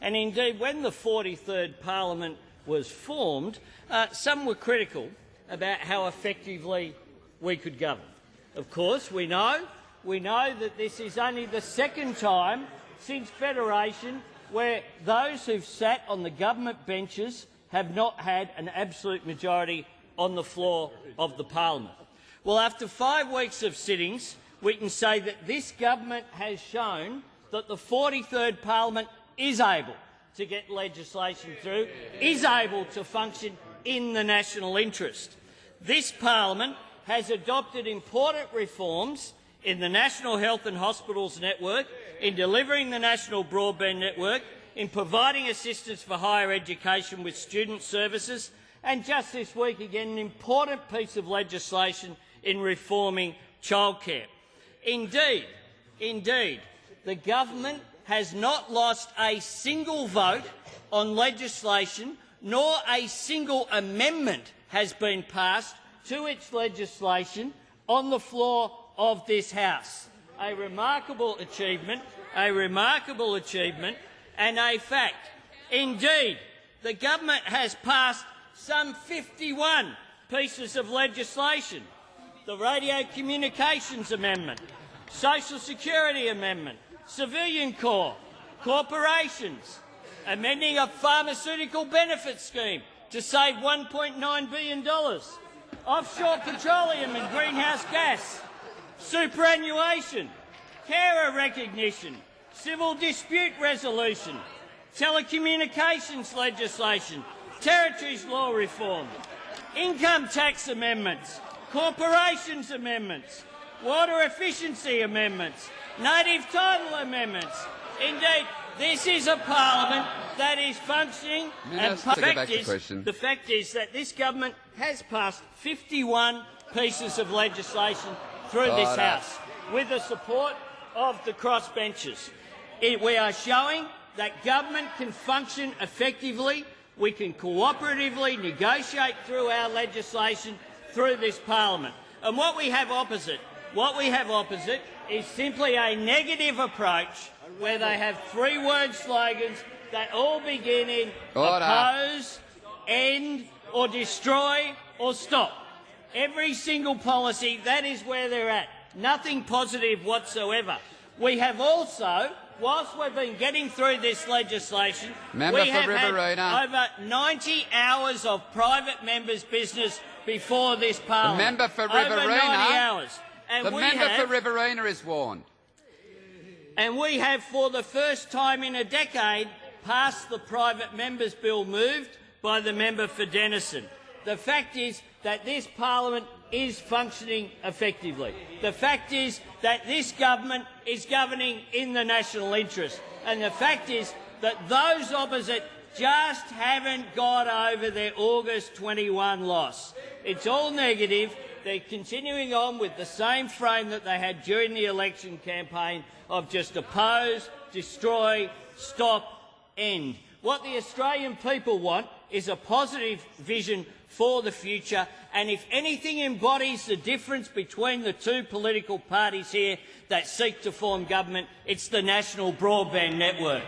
And indeed, when the 43rd Parliament was formed, some were critical about how effectively we could govern. Of course, we know that this is only the second time since Federation where those who've sat on the government benches have not had an absolute majority on the floor of the Parliament. Well, after 5 weeks of sittings, we can say that this government has shown that the 43rd Parliament is able to get legislation through, is able to function in the national interest. This Parliament has adopted important reforms in the National Health and Hospitals Network, in delivering the National Broadband Network, in providing assistance for higher education with student services, and just this week again an important piece of legislation in reforming childcare. Indeed, the government has not lost a single vote on legislation, nor a single amendment has been passed to its legislation on the floor of this House. A remarkable achievement, and a fact. Indeed, the government has passed some 51 pieces of legislation: the Radio Communications Amendment, Social Security Amendment, Civilian Corps, corporations, amending a pharmaceutical benefit scheme to save $1.9 billion, offshore petroleum and greenhouse gas, superannuation, carer recognition, civil dispute resolution, telecommunications legislation, territories law reform, income tax amendments, corporations amendments, water efficiency amendments, native title amendments. Indeed, this is a parliament that is functioning, and the fact is that this government has passed 51 pieces of legislation through this House with the support of the crossbenchers. We are showing that government can function effectively. We can cooperatively negotiate through our legislation through this parliament. And what we have opposite is simply a negative approach where they have 3-word slogans that all begin in oppose, end, or destroy, or stop. Every single policy, that is where they're at. Nothing positive whatsoever. We have also, whilst we've been getting through this legislation, we have had over 90 hours of private members' business before this parliament. The member for Riverina. Over 90 hours. The member for Riverina is warned. And we have, for the first time in a decade, passed the private members' bill moved by the member for Denison. The fact is that this parliament is functioning effectively. The fact is that this government is governing in the national interest. And the fact is that those opposite just haven't got over their August 21 loss. It's all negative. They're continuing on with the same frame that they had during the election campaign of just oppose, destroy, stop, end. What the Australian people want is a positive vision for the future, and if anything embodies the difference between the two political parties here that seek to form government, it's the National Broadband Network.